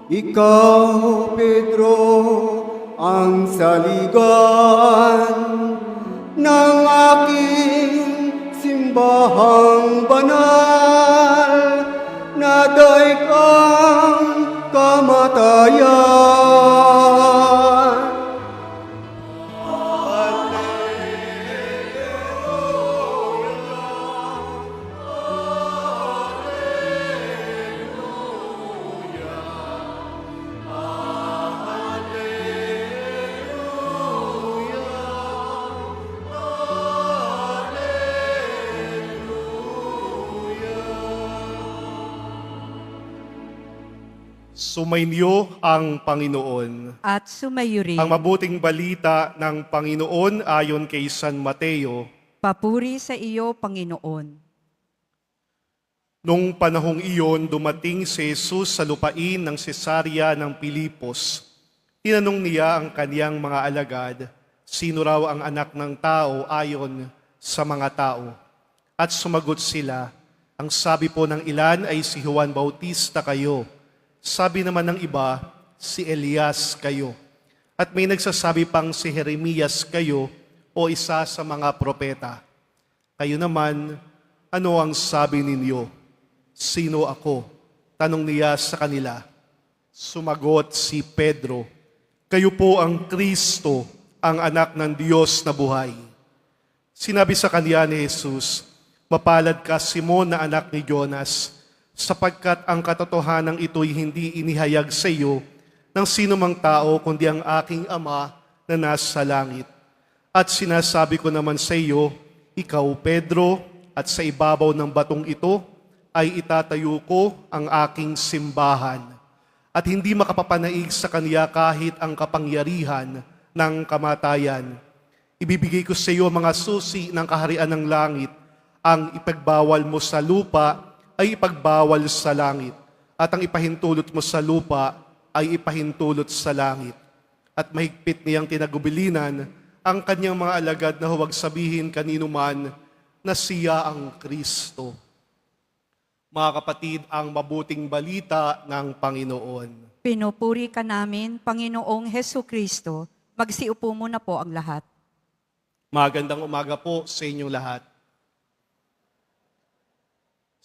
Ikaw, Pedro, ang saligan ng aking simbahang banal na daig ang kamatayan. Sumainyo ang Panginoon. At sumayo rin. Ang mabuting balita ng Panginoon ayon kay San Mateo. Papuri sa iyo, Panginoon. Nung panahong iyon, dumating si Jesus sa lupain ng Cesarea ng Pilipos. Tinanong niya ang kaniyang mga alagad, sino raw ang anak ng tao ayon sa mga tao. At sumagot sila, ang sabi po ng ilan ay si Juan Bautista kayo. Sabi naman ng iba, si Elias kayo. At may nagsasabi pang si Jeremias kayo o isa sa mga propeta. Kayo naman, ano ang sabi ninyo? Sino ako? Tanong niya sa kanila. Sumagot si Pedro, kayo po ang Kristo, ang anak ng Diyos na buhay. Sinabi sa kanya ni Jesus, mapalad ka Simon na anak ni Jonas, sapagkat ang katotohanan ito'y hindi inihayag sa iyo ng sino mang tao kundi ang aking Ama na nasa langit. At sinasabi ko naman sa iyo, ikaw Pedro, at sa ibabaw ng batong ito ay itatayo ko ang aking simbahan. At hindi makapapanaig sa kaniya kahit ang kapangyarihan ng kamatayan. Ibibigay ko sa iyo mga susi ng kaharian ng langit, ang ipagbawal mo sa lupa ay ipagbawal sa langit, at ang ipahintulot mo sa lupa ay ipahintulot sa langit. At mahigpit niyang tinagubilinan ang kanyang mga alagad na huwag sabihin kanino man na siya ang Kristo. Mga kapatid, ang mabuting balita ng Panginoon. Pinupuri ka namin, Panginoong Hesu Kristo. Magsiupo muna po ang lahat. Magandang umaga po sa inyong lahat.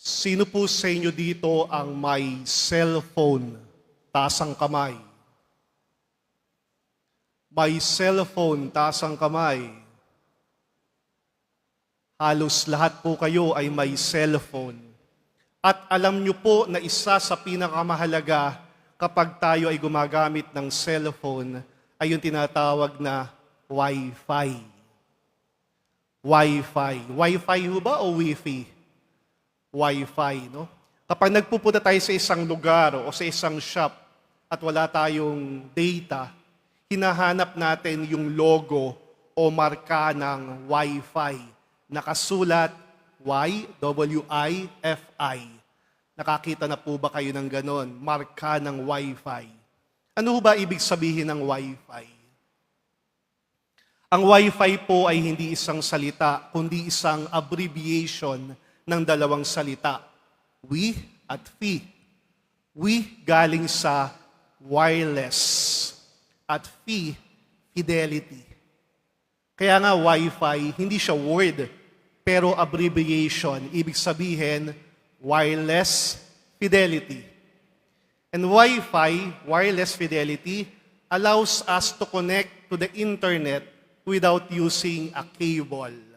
Sino po sa inyo dito ang may cellphone? Taas ang kamay. May cellphone, taas ang kamay. Halos lahat po kayo ay may cellphone. At alam nyo po na isa sa pinakamahalaga kapag tayo ay gumagamit ng cellphone ay yung tinatawag na Wi-Fi. Wi-Fi. Wi-Fi ho ba o Wi-Fi? Wi-Fi, no? Kapag nagpupunta tayo sa isang lugar o sa isang shop at wala tayong data, hinahanap natin yung logo o marka ng Wi-Fi. Nakasulat Y-W-I-F-I. Nakakita na po ba kayo ng ganon? Marka ng Wi-Fi. Ano ba ibig sabihin ng Wi-Fi? Ang Wi-Fi po ay hindi isang salita, kundi isang abbreviation ng dalawang salita, we at fi. We galing sa wireless at fi, fidelity. Kaya nga Wi-Fi, hindi siya word, pero abbreviation. Ibig sabihin, wireless fidelity. And Wi-Fi, wireless fidelity, allows us to connect to the internet without using a cable.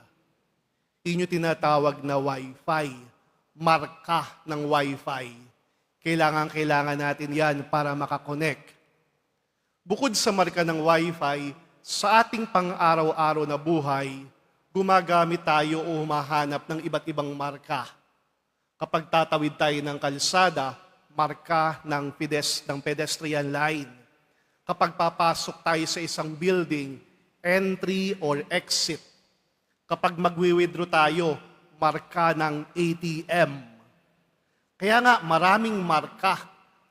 Yun yung tinatawag na Wi-Fi, marka ng Wi-Fi. Kailangan natin yan para makakonect. Bukod sa marka ng Wi-Fi, sa ating pang-araw-araw na buhay, gumagamit tayo o humahanap ng iba't ibang marka. Kapag tatawid tayo ng kalsada, marka ng pedestrian line. Kapag papasok tayo sa isang building, entry or exit. Kapag magwi-withdraw tayo, marka ng ATM. Kaya nga, maraming marka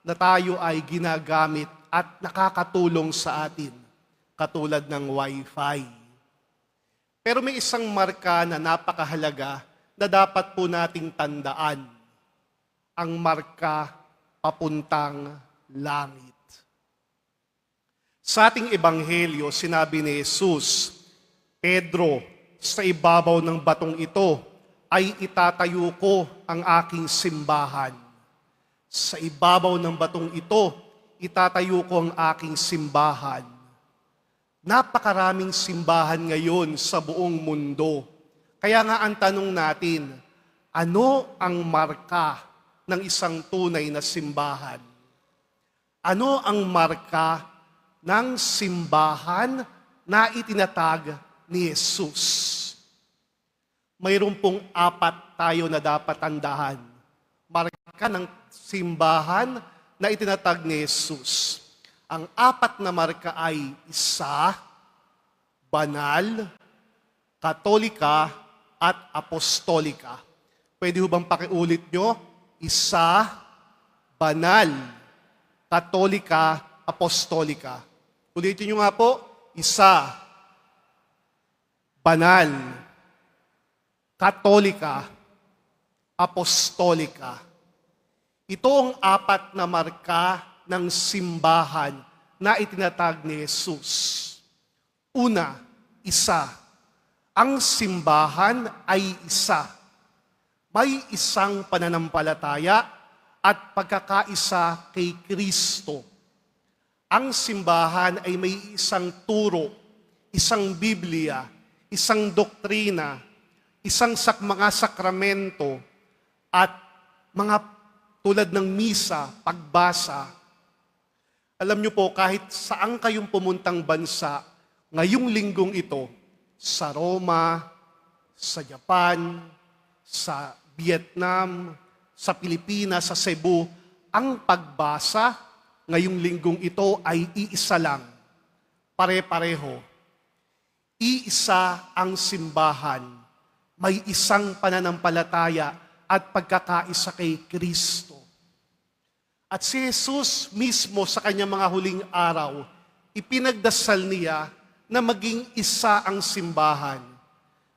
na tayo ay ginagamit at nakakatulong sa atin, katulad ng Wi-Fi. Pero may isang marka na napakahalaga na dapat po nating tandaan. Ang marka papuntang langit. Sa ating ebanghelyo, sinabi ni Jesus, Pedro, sa ibabaw ng batong ito ay itatayo ko ang aking simbahan. Sa ibabaw ng batong ito, itatayo ko ang aking simbahan. Napakaraming simbahan ngayon sa buong mundo. Kaya nga ang tanong natin, ano ang marka ng isang tunay na simbahan? Ano ang marka ng simbahan na itinatag ni Jesus? Mayroon pong 4 tayo na dapat tandaan. Marka ng simbahan na itinatag ni Jesus. Ang 4 na marka ay 1, banal, katolika, at apostolika. Pwede ho bang pakiulit nyo? 1, banal, katolika, apostolika. Ulitin nyo nga po, 1, banal, katolika, apostolika. Ito ang 4 na marka ng simbahan na itinatag ni Jesus. Una, 1. Ang simbahan ay 1. May isang pananampalataya at pagkakaisa kay Kristo. Ang simbahan ay may isang turo, isang Biblia, isang doktrina, isang mga sakramento, at mga tulad ng misa, pagbasa. Alam niyo po, kahit saan kayong pumuntang bansa, ngayong linggong ito, sa Roma, sa Japan, sa Vietnam, sa Pilipinas, sa Cebu, ang pagbasa ngayong linggong ito ay iisa lang. Pare-pareho. Iisa ang simbahan. May isang pananampalataya at pagkakaisa kay Kristo. At si Jesus mismo sa kanyang mga huling araw, ipinagdasal niya na maging isa ang simbahan.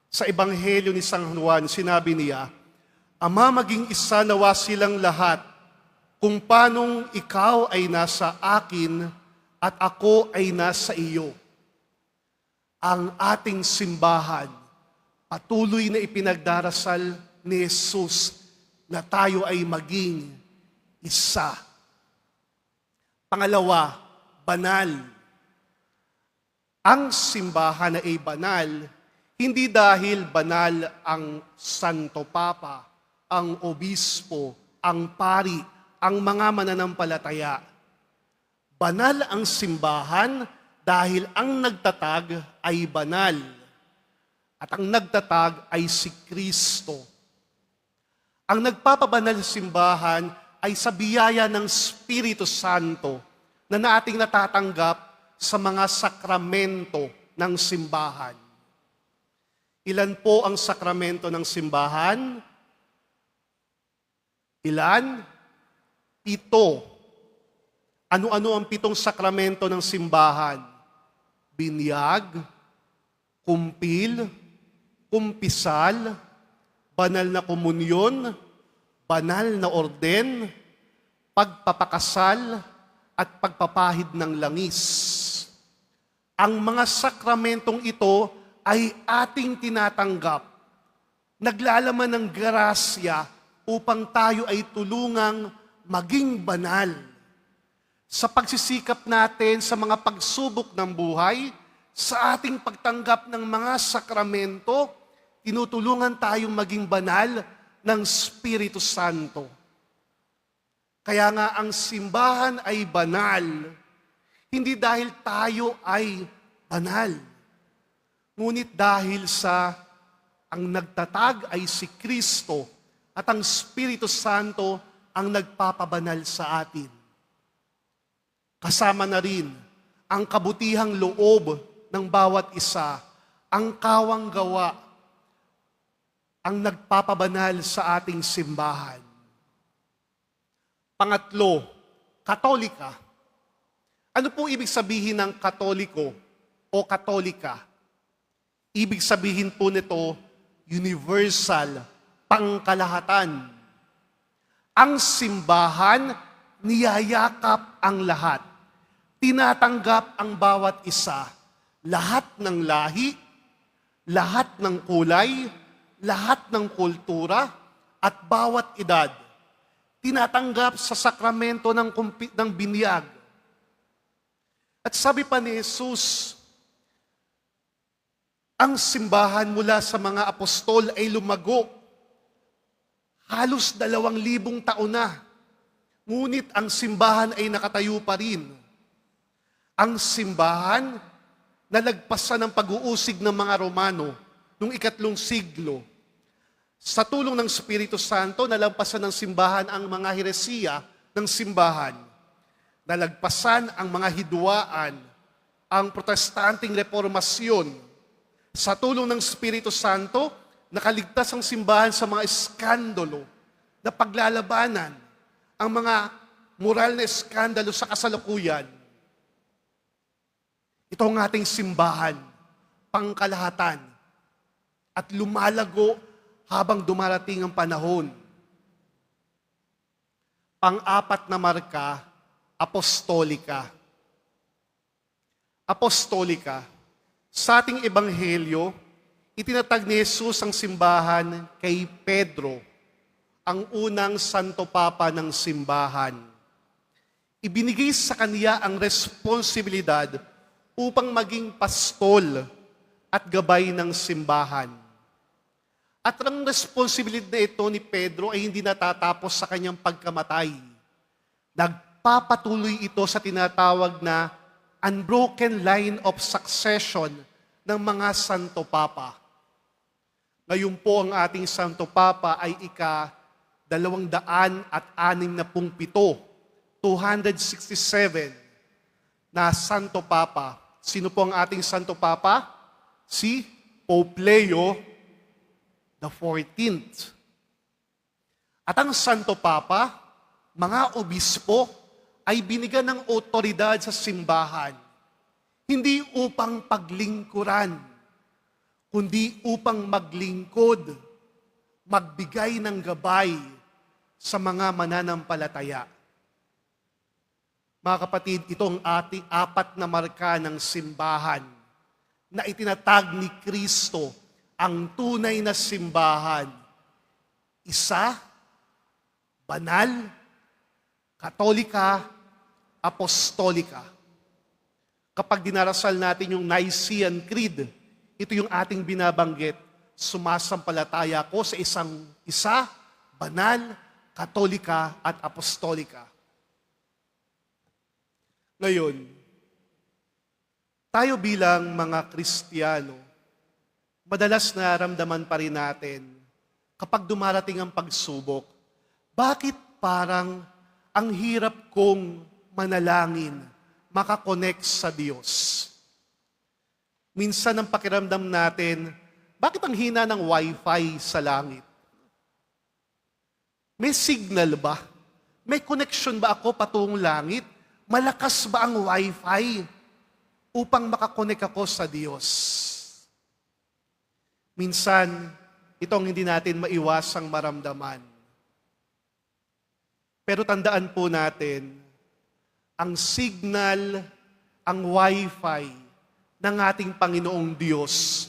Sa Ebanghelyo ni San Juan, sinabi niya, Ama, maging isa nawa silang lahat, kung paanong ikaw ay nasa akin at ako ay nasa iyo. Ang ating simbahan, patuloy na ipinagdarasal ni Jesus na tayo ay maging isa. Pangalawa, banal. Ang simbahan ay banal, hindi dahil banal ang Santo Papa, ang Obispo, ang Pari, ang mga mananampalataya. Banal ang simbahan dahil ang nagtatag ay banal. At ang nagtatag ay si Kristo. Ang nagpapabanal sa simbahan ay sa biyaya ng Espiritu Santo na ating natatanggap sa mga sakramento ng simbahan. Ilan po ang sakramento ng simbahan? Ilan? 7. Ano-ano ang 7 sakramento ng simbahan? Binyag, kumpil, kumpisal, banal na komunyon, banal na orden, pagpapakasal, at pagpapahid ng langis. Ang mga sakramentong ito ay ating tinatanggap, naglalaman ng grasya upang tayo ay tulungang maging banal. Sa pagsisikap natin sa mga pagsubok ng buhay, sa ating pagtanggap ng mga sakramento, tinutulungan tayong maging banal ng Espiritu Santo. Kaya nga ang simbahan ay banal, hindi dahil tayo ay banal, ngunit dahil sa ang nagtatag ay si Kristo at ang Espiritu Santo ang nagpapabanal sa atin. Kasama na rin ang kabutihang loob ng bawat isa, ang kawang gawa, ang nagpapabanal sa ating simbahan. Pangatlo, katolika. Ano po ibig sabihin ng katoliko o katolika? Ibig sabihin po nito, universal, pangkalahatan. Ang simbahan niyayakap ang lahat. Tinatanggap ang bawat isa, lahat ng lahi, lahat ng kulay, lahat ng kultura, at bawat edad. Tinatanggap sa sakramento ng binyag. At sabi pa ni Jesus, ang simbahan mula sa mga apostol ay lumago. Halos 2,000 taon na. Ngunit ang simbahan ay nakatayo pa rin. Ang simbahan nalagpasan ng pag-uusig ng mga Romano noong 3 siglo. Sa tulong ng Espiritu Santo, nalagpasan ng simbahan ang mga heresiya ng simbahan. Nalagpasan ang mga hidwaan, ang protestanteng reformasyon. Sa tulong ng Espiritu Santo, nakaligtas ang simbahan sa mga iskandalo na paglalabanan, ang mga moral na iskandalo sa kasalukuyan. Ito ang ating simbahan, pangkalahatan, at lumalago habang dumarating ang panahon. Pang-apat na marka, apostolika. Apostolika. Sa ating ebanghelyo, itinatag ni Jesus ang simbahan kay Pedro, ang unang Santo Papa ng simbahan. Ibinigay sa kanya ang responsibilidad upang maging pastol at gabay ng simbahan. At ang responsibilidad na ito ni Pedro ay hindi natatapos sa kanyang pagkamatay. Nagpapatuloy ito sa tinatawag na unbroken line of succession ng mga Santo Papa. Ngayon po ang ating Santo Papa ay ika-267, 267 na Santo Papa. Sino po ang ating Santo Papa? Si Pope Leo the 14th. At ang Santo Papa, mga obispo, ay binigyan ng otoridad sa simbahan, hindi upang paglingkuran, kundi upang maglingkod, magbigay ng gabay sa mga mananampalataya. Mga kapatid, ito ang ating 4 na marka ng simbahan na itinatag ni Kristo, ang tunay na simbahan. Isa, banal, katolika, apostolika. Kapag dinarasal natin yung Nicene Creed, ito yung ating binabanggit, sumasampalataya ko sa isa, banal, katolika, at apostolika. Ngayon, tayo bilang mga Kristiyano, madalas naramdaman pa rin natin kapag dumarating ang pagsubok, bakit parang ang hirap kong manalangin, makakonect sa Diyos? Minsan ang pakiramdam natin, bakit ang hina ng wifi sa langit? May signal ba? May connection ba ako patungong langit? Malakas ba ang wifi upang makakonect ako sa Diyos? Minsan, itong hindi natin maiwasang maramdaman. Pero tandaan po natin, ang signal, ang wifi ng ating Panginoong Diyos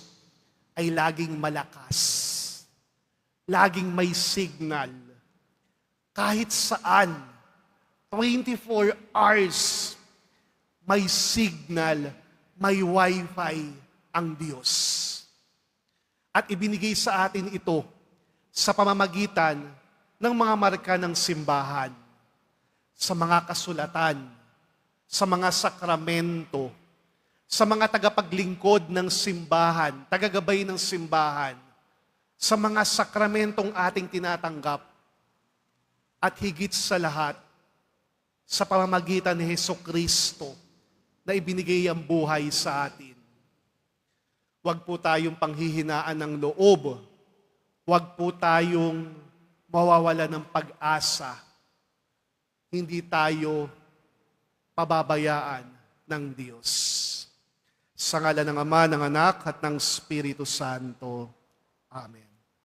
ay laging malakas. Laging may signal. Kahit saan, 24 hours, may signal, may wifi ang Diyos. At ibinigay sa atin ito sa pamamagitan ng mga marka ng simbahan, sa mga kasulatan, sa mga sakramento, sa mga tagapaglingkod ng simbahan, tagagabay ng simbahan, sa mga sakramentong ating tinatanggap, at higit sa lahat, sa pamamagitan ni Hesukristo na ibinigay ang buhay sa atin. Huwag po tayong panghihinaan ng loob. Huwag po tayong mawawala ng pag-asa. Hindi tayo pababayaan ng Diyos. Sa ngalan ng Ama, ng Anak, at ng Espiritu Santo. Amen.